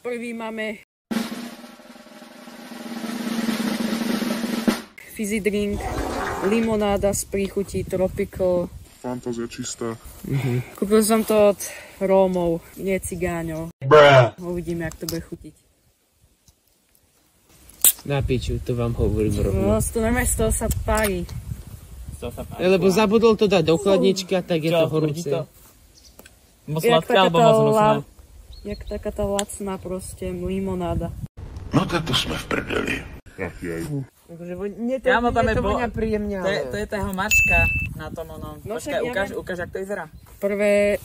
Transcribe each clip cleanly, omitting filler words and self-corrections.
Prvý máme fizzy drink, limonáda z príchutí Tropical. Fantázia čistá. Kúpil som to od Rómov, nie cigáňov. Uvidíme, jak to bude chutiť. Na piču, to vám hovorím rovno. No, to normálne z toho sa pári. Lebo zabudol to dať do chladničky, tak je to horúce. Moc sladké alebo moc hnusné? Jak taká tá lacná proste limonáda. No to sme v prdeli. Tak jej. Kámo, tam je voňa príjemne, ale... To je tá jeho mačka na tom onom. No, Počkaj, však ukáž, jak to vyzerá. Prvé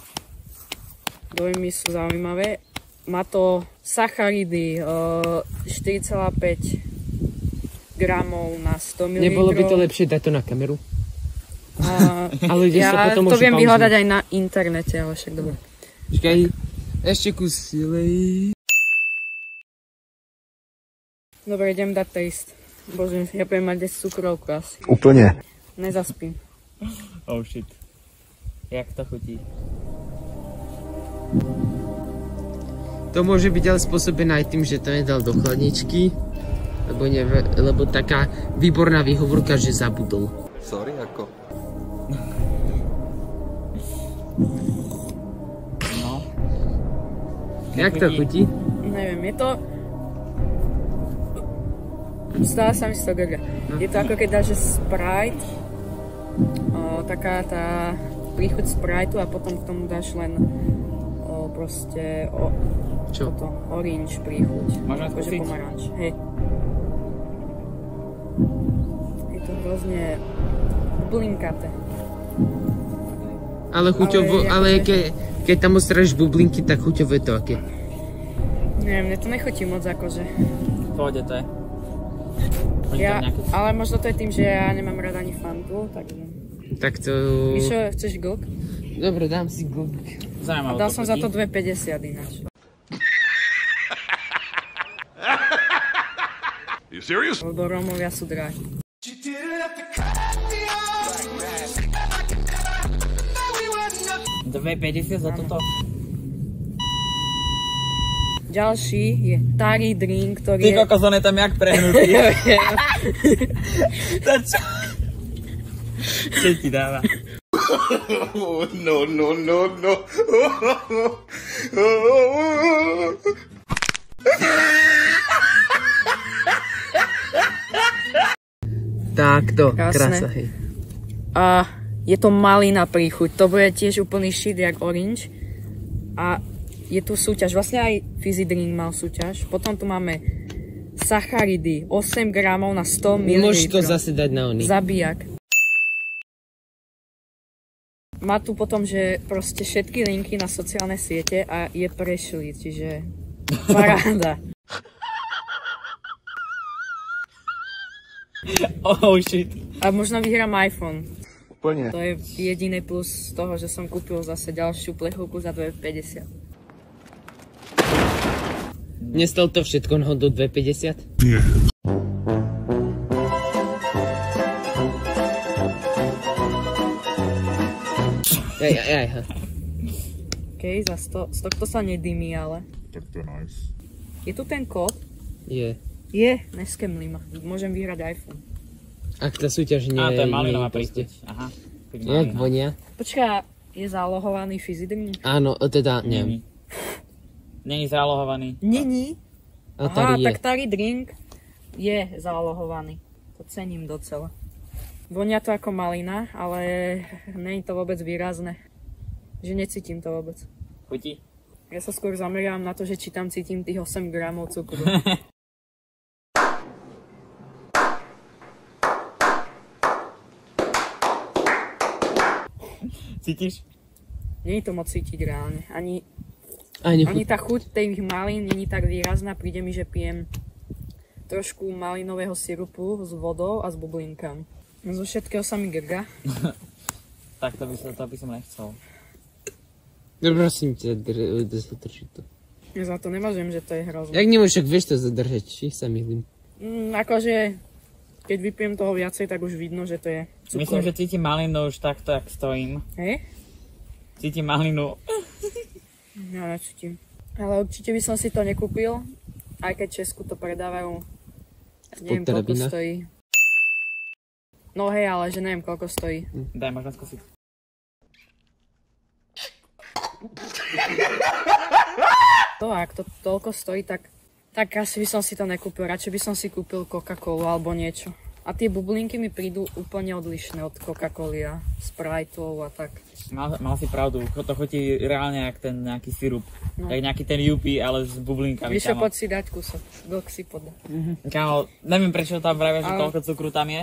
dojmy sú zaujímavé. Má to sacharidy 4,5 gramov na 100 ml. Nebolo by to lepšie dať to na kameru? Ale ja potom to viem vyhľadať aj na internete, ale však dobre. Počkaj, ešte kus silej. Dobre, idem dať taste. Bože, ja budem mať 10 cukrovku asi. Úplne. Nezaspím. Oh shit. Jak to chutí? To môže byť ale spôsobené aj tým, že to nedal do chladničky. Lebo taká výborná výhovorka, že zabudol. Sorry, ako? No. Jak to chutí? Neviem, je to... Stále sa mi z toho grga. Je to ako keď dáš Sprite, taká tá príchuť Spriteu a potom k tomu dáš len proste čo? To, orange príchuť. Môžeme akože skúsiť? pomaranč. Hej. Je to hrozne bublinkaté. Ale chuťovo, ale keď tam ostráš bublinky, tak chuťovo je to aké? Neviem, mne to nechutí moc akože. V pohode to je. Ale možno to je tým, že ja nemám rada ani Fantu, takže... Tak to... Mišo, chceš glk? Dobre, dám si glk. Zaujímavé. Dal som za to 2,50 ináč. You serious? Lebo Rómovia sú drahí. $2,50 za toto? Ďalší je Tari drink, ktorý Ty kokos, on je tam jak prehnutý. To čo? Čo ti dáva? No. Takto, Krásne. krása, hej. A je to malina príchuť, to bude tiež úplný shit jak orange. A je tu súťaž, vlastne aj fizzy drink mal súťaž. Potom tu máme sacharidy, 8 gramov na 100 ml. Môžeš to zase dať na oný. Zabijak. Má tu potom, že proste všetky linky na sociálne siete a je prešli, čiže paráda. Oh shit. A možno vyhrám iPhone. Úplne. To je jediný plus z toho, že som kúpil zase ďalšiu plechovku za 2,50. Nestal to všetko do 2,50? Nie. Aj. OK, za 100, z tohto sa nedymí, ale... Tak to je nice. Je tu ten kód? Je. Je, neskemli ma. Môžem vyhrať iPhone. Ak tá súťaž nie To je malinová proste. príchuť. Aha. Jak vonia? Počká, je zálohovaný fizzy drink? Áno, teda, neviem. Není zálohovaný. Není. A Aha, tady je. tak Tari drink je zálohovaný. To cením docela. Vonia to ako malina, ale nie je to vôbec výrazné. Že necítim to vôbec. Chutí? Ja sa skôr zameriam na to, že či tam cítim tých 8 gramov cukru. Cítiš? Nie je to moc cítiť reálne. Ani Ani tá chuť tých malín nie je tak výrazná. Príde mi, že pijem trošku malinového sirupu s vodou a s bublinkami. Zo všetkého sa mi grga. Tak to by som nechcel. Prosím ťa, zadrži to. Ja za to nevažujem, že to je hrozné. Jak nemôžeš, však vieš to zadržať, či sa myslím. Akože, keď vypijem toho viacej, tak už vidno, že to je cukor. Myslím, že cítim malinu už takto, jak stojím. Hej? Cítim malinu. Ja necítim. Ale určite by som si to nekúpil, aj keď v Česku to predávajú. Neviem, koľko stojí. No hej, ale že neviem, koľko stojí. Daj, možno skúsiť. To, ak to toľko stojí, tak asi by som si to nekúpil. Radšej by som si kúpil Coca-Colu alebo niečo. A tie bublinky mi prídu úplne odlišné od Coca-Coly a Spriteov a tak. Mal si pravdu, to chutí reálne jak ten nejaký sirup. No. Jak nejaký ten Yupi, ale s bublinkami. Víš, poď si dať kúsok. Dlh si podá. Kámo, neviem prečo tam pravia, že toľko cukru tam je.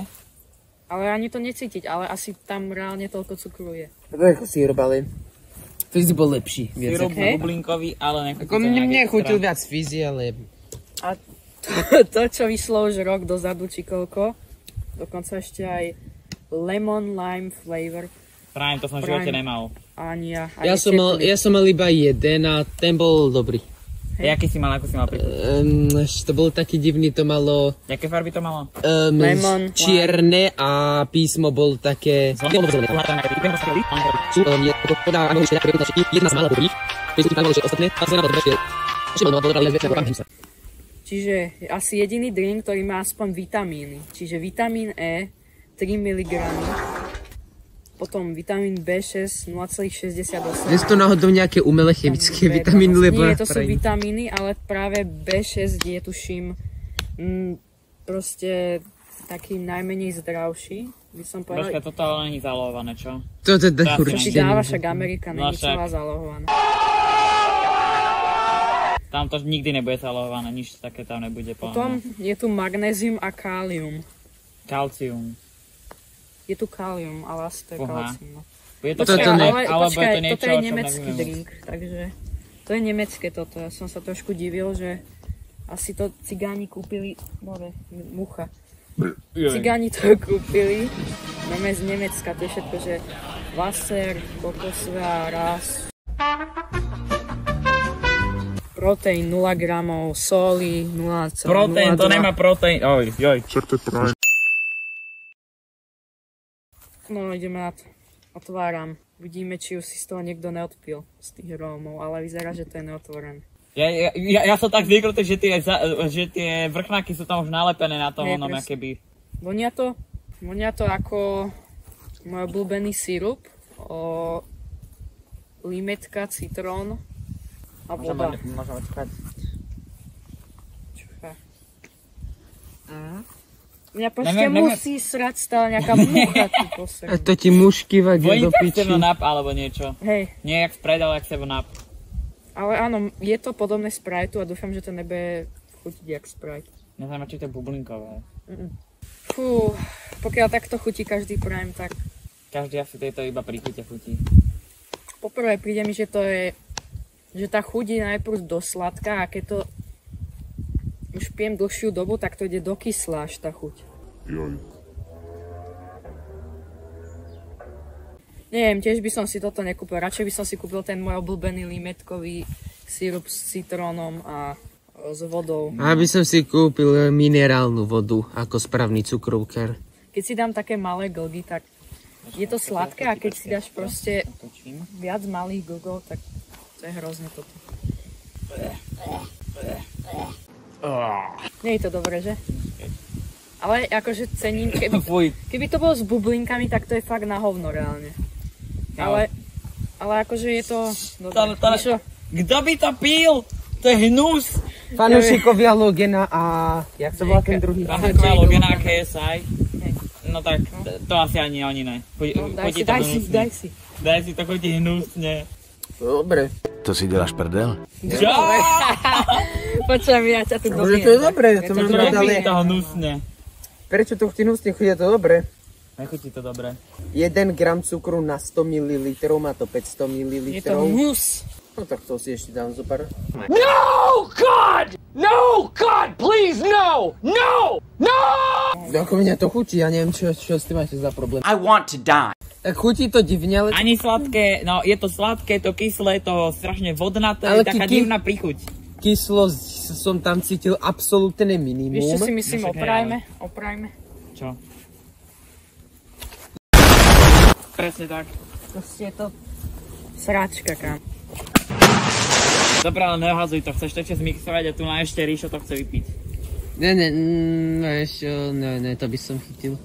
Ale ani to necítiť, ale asi tam reálne toľko cukru je. To je ako sirup, ale Fizzy bol lepší. Sirup bublinkový, ale nechutí to mne chutil viac Fizzy, ale... A to, čo vyšlo už rok dozadu, či koľko, dokonca ešte aj lemon lime flavor. Práve to som v živote nemal. Ani ja. Ja som mal iba jeden a ten bol dobrý. Jaký si mal, ako si mal príklad? To bol taký divný, to malo... Jaké farby to malo? Lemon, čierne a písmo bol také... Čiže asi jediný drink, ktorý má aspoň vitamíny. Čiže vitamín E 3 mg, potom vitamín B6 0,68. Nie sú to náhodou nejaké umelé chemické vitamíny, lebo... Nie, to sú vitamíny, ale práve B6 je, tuším, proste taký najmenej zdravší, by som povedal. Počkaj, toto ale není zálohované, čo? To teda Čo určite. si dáva, však Amerika, není celá zálohovaná. Tam to nikdy nebude zálohované, nič také tam nebude. Potom je tu magnézium a kálium. Kalcium. Je tu kálium, ale asi to je kalcium. Je to počkaj, toto je nemecký drink, takže to je nemecké toto. Ja som sa trošku divil, že asi to cigáni kúpili, mucha. Cigáni to kúpili, máme z Nemecka, to je všetko, že Wasser, kokosová ras, proteín 0 gramov, soli 0,02. Proteín, to nemá proteín, oj. Čerte prime. No, ideme na to. Otváram. Vidíme, či už si z toho niekto neodpil, z tých rómov, ale vyzerá, že to je neotvorené. Ja som tak zvyknutý, že tie vrchnáky sú tam už nalepené na tom onom, akéby. Vonia to ako môj obľúbený sirup, limetka, citrón a voda. Môžeme čakať. Mňa počte musí srať stále nejaká mucha tu posledný. A to ti mušky vadia do piči. Voní 7up alebo niečo. Hej. Nie jak Sprite, ale jak 7up. Ale áno, je to podobné Spriteu a dúfam, že to nebude chutiť jak Sprite. Nezaujíma, či to je bublinkové. Fú, pokiaľ takto chutí každý Prime, tak... Každý asi tejto iba pri chute chutí. Poprvé príde mi, že to je... Že tá chuť je najprv dosť sladká a keď to už pijem dlhšiu dobu, tak to ide do kyslá až tá chuť. Joj. Neviem, tiež by som si toto nekúpil. Radšej by som si kúpil ten môj obľúbený limetkový sirup s citrónom a s vodou. Aby som si kúpil minerálnu vodu ako správny cukrovkár. Keď si dám také malé glgy, tak je to sladké a keď si dáš proste viac malých glgov, tak to je hrozne toto. Nie je to dobré, že? Ale akože cením, keby to bolo s bublinkami, tak to je fakt na hovno reálne. Ale akože je to... Kto by to pil? To je hnus! Fanúšikovia Logena a... Jak sa volá ten druhý? Fanúšikovia Logena a KSI. No tak, to asi ani oni ne. Daj si. Daj si, to chutí hnusne. Dobre. To si děláš prdel? Čo? Počujem, ja ťa tu dobijem. Môže to je dobré, to mám rád, ale... Chutí to hnusne. Prečo to chutí hnusne? Chutí to dobre. Nechutí to dobre. 1 gram cukru na 100 ml, má to 500 ml. Je to hnus. No tak to si ešte dám zo pár. No, God! No, God, please, no! No! No! Ako mňa to chutí, ja neviem, čo s tým máte za problém. I want to die. Tak chutí to divne, ale... Ani sladké, no je to sladké, to kyslé, to strašne vodnaté, ale taká divná príchuť. Kyslosť som tam cítil absolútne minimum. Vieš, čo si myslím, oprajme. Čo? Presne tak. Proste je to sračka, kam. Dobre, ale neohazuj to, chceš to ešte zmixovať a tu na ešte Ríšo to chce vypiť. Ne, to by som chytil.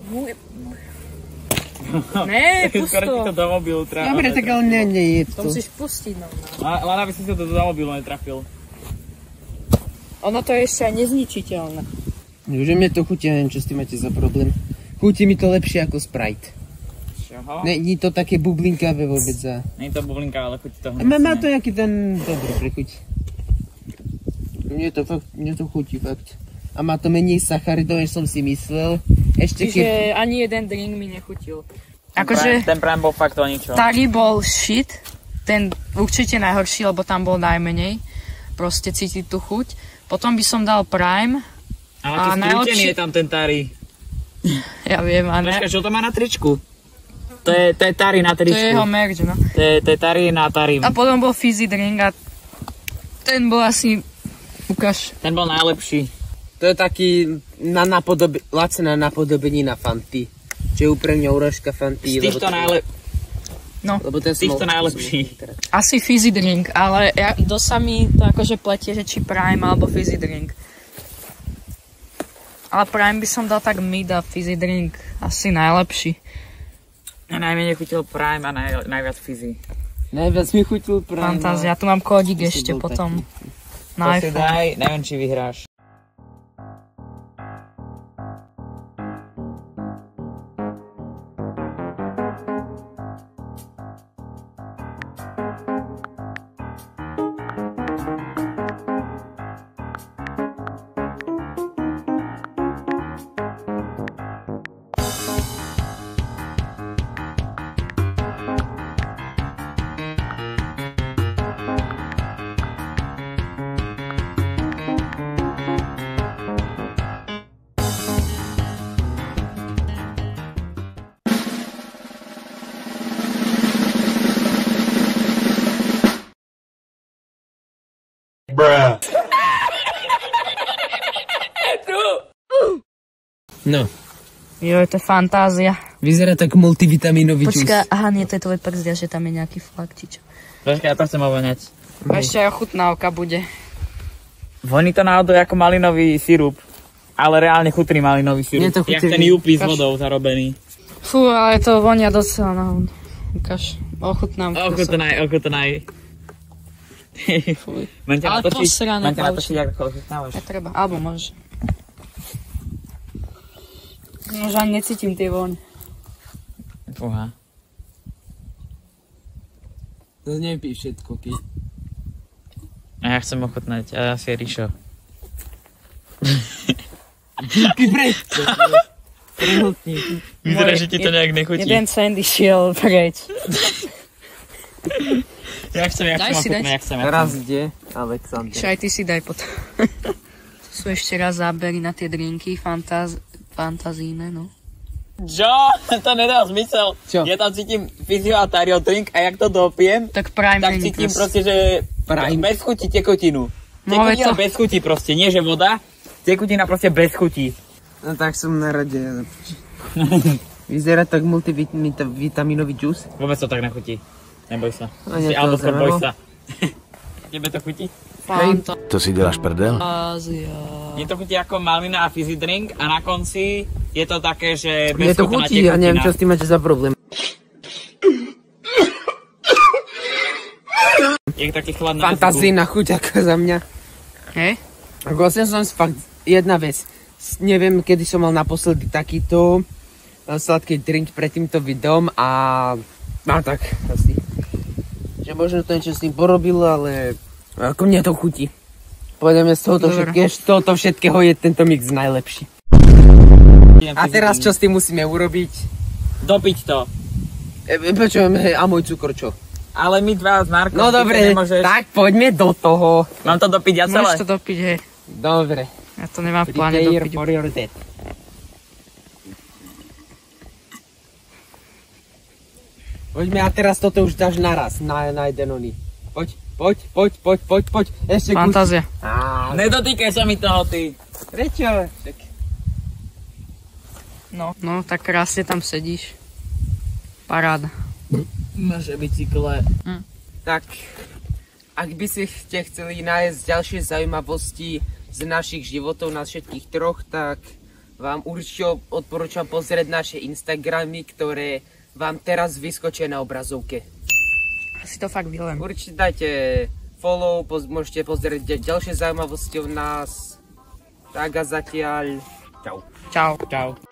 Ne, pust Skoro ti to to. do mobilu trafil. Dobre, tak ale nie je To to. musíš pustiť, no. Len aby si to do mobilu netrafil. Ono to je ešte aj nezničiteľné. Už mne to chutí, neviem, čo s tým máte za problém. Chutí mi to lepšie ako Sprite. Čoho? Nie to také bublinkavé vôbec. Nie je to bublinka, ale chutí to Má to nejaký ten dobrý prechuť. Mne to chutí fakt. A má to menej sacharidov, než som si myslel. Ešte Čiže ani jeden drink mi nechutil. Akože Ten Prime bol fakt o ničo. Tari bol shit, ten určite najhorší, lebo tam bol najmenej. Proste cítiť tú chuť. Potom by som dal Prime. Ale a aký najlepší- skrútený je tam ten Tari. Ja viem, a ne... Počkaj, čo to má na tričku? To je Tari na To tričku. je jeho merch, no. To je Tari na Tarim. A potom bol fizzy drink a ten bol asi... Ukáž. Ten bol najlepší. To je taký lacená napodobenina Fanty. Čo je úplne urážka Fanty. Z týchto Lebo ten týchto najlepší. Asi fizzy drink, ale dosť sa mi to akože pletie, že či Prime alebo fizzy drink. Ale Prime by som dal tak mid a fizzy drink asi najlepší. Najmenej chutil Prime a najviac fizzy. Najviac mi chutil Prime. Fantázia, tu mám kódik To si ešte bol potom. To Na si iPhone. daj, neviem či vyhráš. No, Jo, to je fantázia. vyzerá tak multivitaminový džús. Počkaj, aha, nie, to je tvoje przdia, že tam je nejaký flak, či čo. Počkaj, ja to chcem ovoňať. A ešte aj ochutnávka bude. Voní to náhodou ako malinový sirup. Ale reálne chutný malinový sirup. Nie, to chutí- Jak ten Yupi s vodou zarobený. Fú, ale to vonia docela na hovno. Ukáž, ochutnám. Ochutnaj. Fuj. Mám ťa Ale natočiť, posrané mám ťa pauči. natočiť, ako ochutnávaš. Netreba, alebo môžeš. No, že ani necítim tie voň. Fúha. To nepí všetko, keď... A ja chcem ochutnať, a asi je Ríšo. Ty prečo? Prehltni. Vyzerá, že ti to nejak nechutí. Jeden cent išiel preč. Ja chcem Daj si, ochutnať, daj. ja chcem. Raz ide Alexander. Ešte aj ty si daj potom. Tu sú ešte raz zábery na tie drinky, fantazíne, no. Čo? To nedá zmysel. Čo? Ja tam cítim Fizio a Tario drink a jak to dopijem, Tak Prime tak drink cítim proste, že Prime. bez chuti tekutinu. No, je Tekutina to- bez chuti proste, nie že voda. Tekutina proste bez chuti. No tak som na rade. Vyzerá tak multivitaminový džús. Vôbec to tak nechutí. Neboj sa. A nie, to Alebo skôr boj zaujímavé. sa. Tebe to chutí? Fantázia. To si děláš prdel? Mne to chutí ako malina a fizzy drink a na konci je to také, že Mne to bezchutná chutí, ja neviem, tekutina. čo s tým máte za problém. Je taký chladný. Fantazína chuť ako za mňa. Hej? Ako vlastne som fakt jedna vec. Neviem, kedy som mal naposledy takýto sladký drink pred týmto videom a... No tak, asi. Že možno to niečo s tým porobilo, ale... Ako mne to chutí. Povedeme, z tohoto všetkého je tento mix najlepší. A teraz čo s tým musíme urobiť? Dopiť to. Počujeme, a môj cukor čo? Ale my dva s Markom, No ty to dobre, nemôžeš. tak poďme do toho. Mám to dopiť ja celé? Môžeš to dopiť, hej. Dobre. Ja to nemám v pláne Prepare dopiť. for your death. Poďme a teraz toto už dáš naraz, na jeden oný. Poď. Ešte Fantázia. Nedotýkaj sa mi toho, ty. Prečo? No, tak krásne tam sedíš. Paráda. Naše bicykle. Tak. Ak by ste chceli nájsť ďalšie zaujímavosti z našich životov, nás všetkých troch, tak vám určite odporúčam pozrieť naše Instagramy, ktoré vám teraz vyskočia na obrazovke. Asi to fakt milujem. Určite dajte follow, môžete pozrieť ďalšie zaujímavosti o nás. Tak a zatiaľ, čau. Čau. Čau.